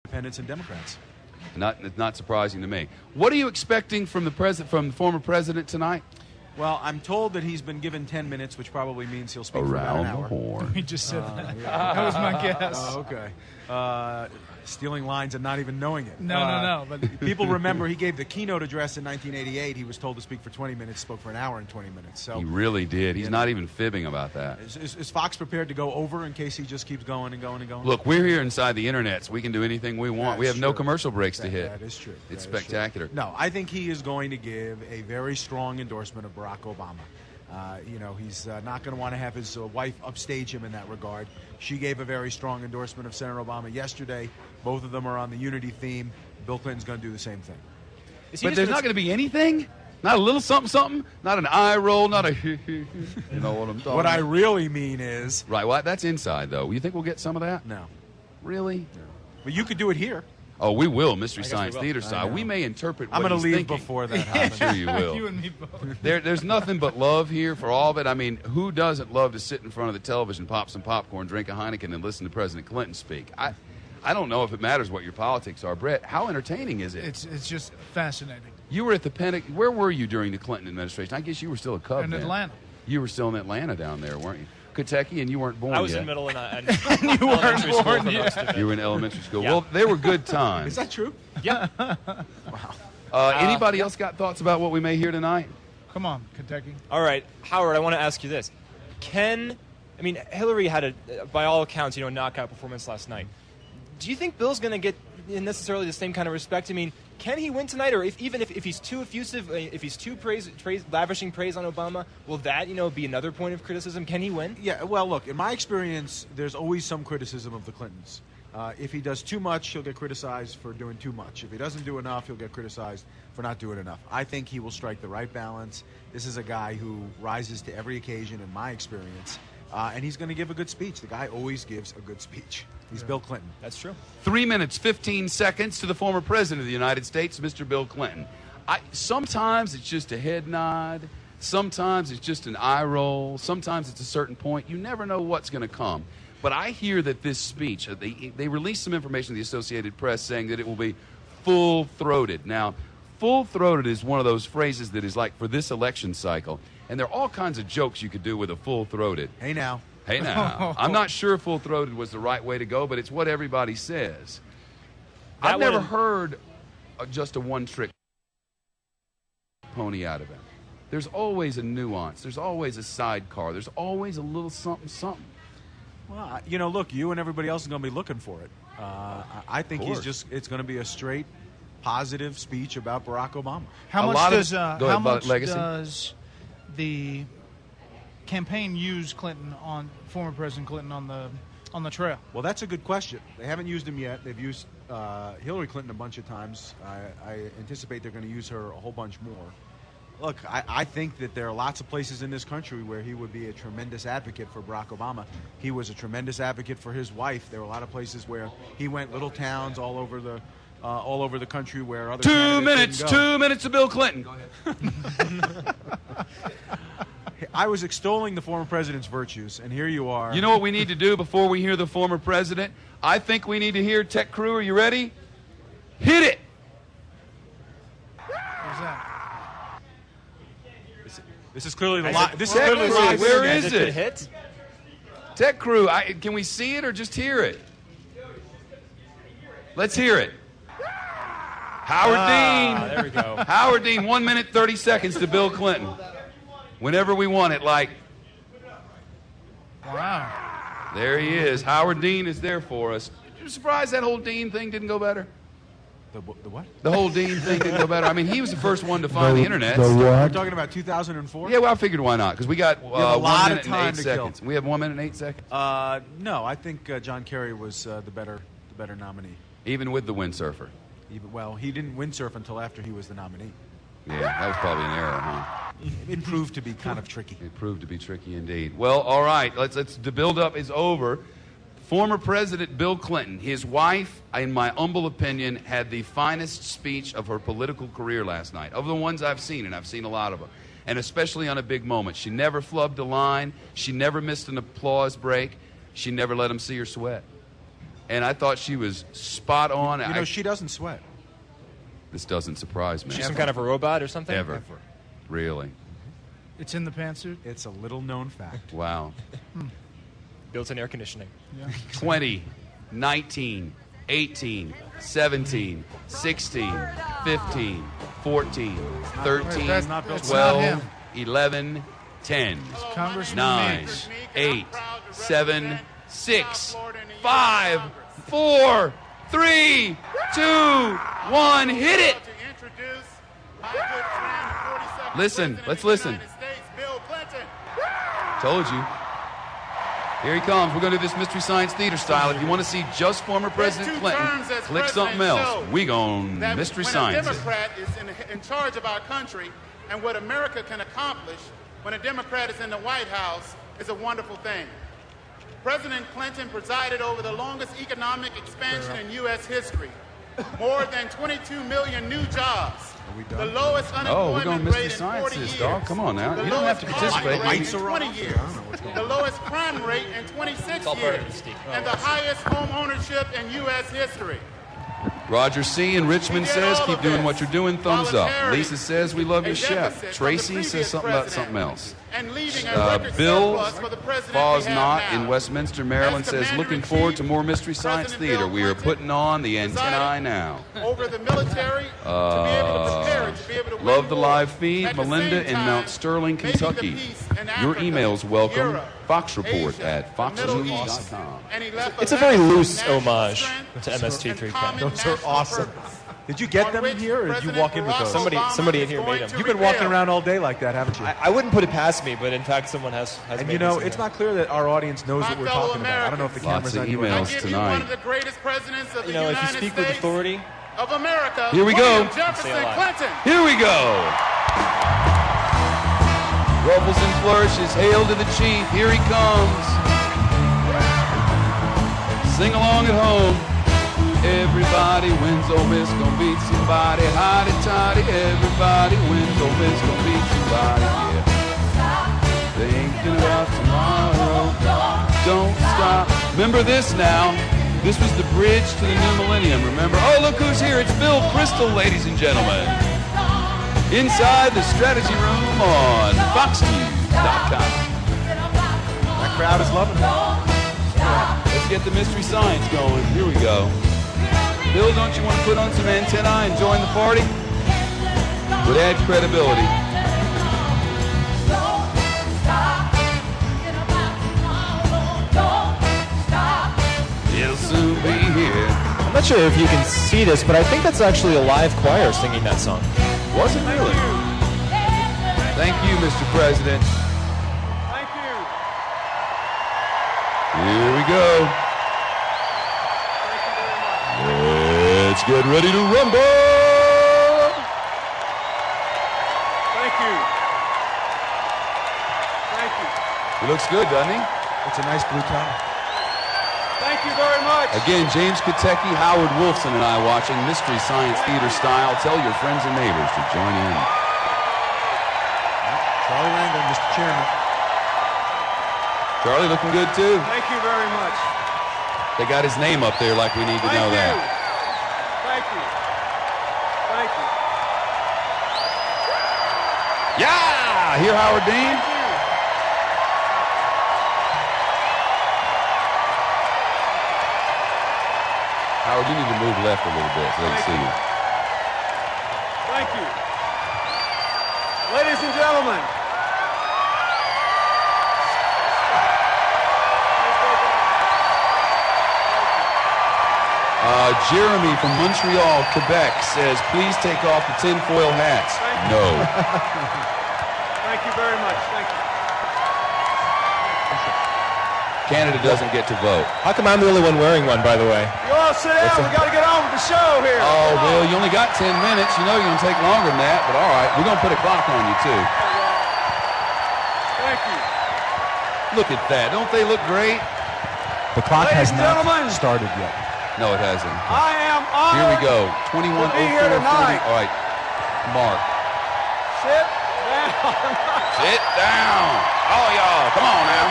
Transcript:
Independents and Democrats. Not surprising to me. What are you expecting from the former president tonight? Well, I'm told that he's been given 10 minutes, which probably means he'll speak for about an hour. Around the horn. We just said that. Yeah. That was my guess. Oh, okay. Stealing lines and not even knowing it. No. But people remember he gave the keynote address in 1988. He was told to speak for 20 minutes, spoke for an hour and 20 minutes. So He really did. He's not even fibbing about that. Is Fox prepared to go over in case he just keeps going and going and going? Look, we're here inside the internet, so we can do anything we want. We have no commercial breaks to hit. That is true. It's spectacular. No, I think he is going to give a very strong endorsement of Barack Obama. He's not going to want to have his wife upstage him in that regard. She gave a very strong endorsement of Senator Obama yesterday. Both of them are on the unity theme. Bill Clinton's going to do the same thing. But there's not going to be anything? Not a little something? Not an eye roll? Not a you know what I'm talking What about? I really mean is... Right, well, that's inside, though. You think we'll get some of that? No. Really? No. But you could do it here. Oh, we will, Mystery Science Theater style. We may interpret what I'm going to leave thinking. before that happens. I'm sure you will. You and me both. There's nothing but love here for all of it. I mean, who doesn't love to sit in front of the television, pop some popcorn, drink a Heineken, and listen to President Clinton speak? I don't know if it matters what your politics are. Brett, how entertaining is it? It's just fascinating. You were at the Pentagon. Where were you during the Clinton administration? I guess you were still a Cub In then. Atlanta. You were still in Atlanta down there, weren't you? Kentucky, and you weren't born yet. I was in middle and You weren't born yet. You were in elementary school. Yeah. Well, they were good times. Is that true? Yeah. Anybody else got thoughts about what we may hear tonight? Come on, Kentucky. All right, Howard, I want to ask you this. Hillary had by all accounts, knockout performance last night. Do you think Bill's going to get necessarily the same kind of respect? I mean, can he win tonight? Or if he's too effusive, if he's too lavishing praise on Obama, will that, be another point of criticism? Can he win? Yeah, well, look, in my experience, there's always some criticism of the Clintons. If he does too much, he'll get criticized for doing too much. If he doesn't do enough, he'll get criticized for not doing enough. I think he will strike the right balance. This is a guy who rises to every occasion, in my experience, and he's going to give a good speech. The guy always gives a good speech. He's Bill Clinton. That's true. 3 minutes, 15 seconds to the former president of the United States, Mr. Bill Clinton. Sometimes it's just a head nod. Sometimes it's just an eye roll. Sometimes it's a certain point. You never know what's going to come. But I hear that this speech, they released some information in the Associated Press saying that it will be full-throated. Now, full-throated is one of those phrases that is like for this election cycle. And there are all kinds of jokes you could do with a full-throated. Hey, now. Hey, now. I'm not sure full-throated was the right way to go, but it's what everybody says. I've never heard just a one-trick pony out of it. There's always a nuance. There's always a sidecar. There's always a little something. Well, look, you and everybody else is going to be looking for it. I think it's going to be a straight positive speech about Barack Obama. How much does the campaign use former President Clinton on the trail? Well, that's a good question. They haven't used him yet. They've used Hillary Clinton a bunch of times. I anticipate they're going to use her a whole bunch more. Look, I think that there are lots of places in this country where he would be a tremendous advocate for Barack Obama. He was a tremendous advocate for his wife. There were a lot of places where he went, little towns all over the country where other 2 minutes, didn't go. 2 minutes to Bill Clinton. Go ahead. I was extolling the former president's virtues, and here you are. You know what we need to do before we hear the former president? I think we need to hear Tech Crew. Are you ready? Hit it. What's that? This is clearly the live. This is Tech clearly Crew, live. where is Did it? hit? Tech Crew, can we see it or just hear it? Let's hear it. Howard Dean. There we go. Howard Dean, 1 minute, 30 seconds to Bill Clinton. Whenever we want it, Wow. There he is. Howard Dean is there for us. You're surprised that whole Dean thing didn't go better? The what? The whole Dean thing didn't go better. I mean, he was the first one to find the internet. We're talking about 2004? Yeah, well, I figured why not? Because we got have a lot 1 minute of time and 8 to seconds. kill. We have 1 minute and 8 seconds. No, I think John Kerry was the better nominee. Even with the windsurfer. Well, he didn't windsurf until after he was the nominee. Yeah, that was probably an error, huh? It proved to be kind of tricky. It proved to be tricky indeed. Well, all right. The build-up is over. Former President Bill Clinton, his wife, in my humble opinion, had the finest speech of her political career last night, of the ones I've seen, and I've seen a lot of them, and especially on a big moment. She never flubbed a line. She never missed an applause break. She never let him see her sweat. and I thought she was spot on. You know, she doesn't sweat. This doesn't surprise me. She's some kind of a robot or something? Ever. Really? It's in the pantsuit. It's a little known fact. Wow. Built-in air conditioning. Yeah. 20, 19, 18, 17, 16, 15, 14, 13, That's not 12, 11, 10, Congressman 9, Meeks. 8, 7, 6, 5, 4, 3, 2, 1. Hit it! Listen, let's listen. Told you. Here he comes. We're going to do this Mystery Science Theater style. If you want to see just former President Clinton, click something else. We going Mystery Science. When a Democrat is in charge of our country, and what America can accomplish when a Democrat is in the White House is a wonderful thing. President Clinton presided over the longest economic expansion in U.S. history. More than 22 million new jobs. The lowest we're going unemployment Mystery rate in Science 40 this, years. dog. Come on now. The You don't have to lowest participate. crime rate Lights in are 20 off. years. I don't know what's going The on. lowest crime rate in 26 all part of the years. mystique. And the highest home ownership in U.S. history. Roger C. in Richmond says, keep doing what you're doing. Thumbs up. Voluntarily. Lisa says, we love your A chef. deficit Tracy from the says previous something about president. something else. And leaving a record Bill surplus for the president Foz we have Knott now. in Westminster, Maryland As says, looking Commander-in-Chief, forward to more Mystery Science President Theater. Bill We are Clinton putting on the antennae presided now. Over the military to be able to prepare it, to be able to win Love the war. live feed. At the Melinda same in time, Mount Sterling, making the Kentucky. peace in Your Africa, emails welcome. Europe, Fox Report Asia, at the Middle East. foxnews.com. And he left It's a very loose national homage strength to MST3K. and common Those are national awesome. purpose. Did you get On them which here, or did you President walk in with those? Barack Somebody Obama in here is made going them. to You've been walking reveal. around all day like that, haven't you? I wouldn't put it past me, but in fact, someone has And made you know, these in it's here. not clear that our audience knows My what we're fellow talking about. I don't know if the Lots camera's of on you. emails I give you tonight. one of the greatest presidents of You the know, if United you speak States with authority, of America. Here we go. William Jefferson Say it loud. Clinton. Here we go. Ruffles and flourishes. Hail to the chief. Here he comes. Sing along at home. Everybody wins. Ole Miss gonna beat somebody. Hotty toddy. Everybody wins. Ole Miss gonna beat somebody. Yeah. Thinking about tomorrow. Don't stop. Remember this now. This was the bridge to the new millennium. Remember? Oh, look who's here. It's Bill Crystal, ladies and gentlemen. Inside the strategy room on foxnews.com. That crowd is loving it. Let's get the Mystery Science going. Here we go. Bill, don't you want to put on some antennae and join the party? Would add credibility. It'll soon be here. I'm not sure if you can see this, but I think that's actually a live choir singing that song. Was it really? Thank you, Mr. President. Thank you. Here we go. Let's get ready to rumble. Thank you. Thank you. He looks good, doesn't he? It's a nice blue tie. Thank you very much. Again, James Katecki, Howard Wolfson, and I watching Mystery Science Theater style. Tell your friends and neighbors to join in. Charlie Rangel, Mr. Chairman. Charlie looking good too. Thank you very much. They got his name up there like we need to know that. Thank you. Thank you. Yeah! Here, Howard Dean. Howard, you need to move left a little bit so they can see you. Thank you. Ladies and gentlemen. Jeremy from Montreal, Quebec says, please take off the tinfoil hats. No. Thank you very much. Thank you. Canada doesn't get to vote. How come I'm the only one wearing one, by the way? You all sit down. We got to get on with the show here. Oh, Bill, you only got 10 minutes. You know you're going to take longer than that, but all right. We're going to put a clock on you, too. Thank you. Look at that. Don't they look great? The clock Ladies has and not gentlemen. started yet. No, it hasn't. I am honored. Here we go. to be here 21:04:40. tonight. All right. Mark. Sit down. Sit down. All y'all. Come on now.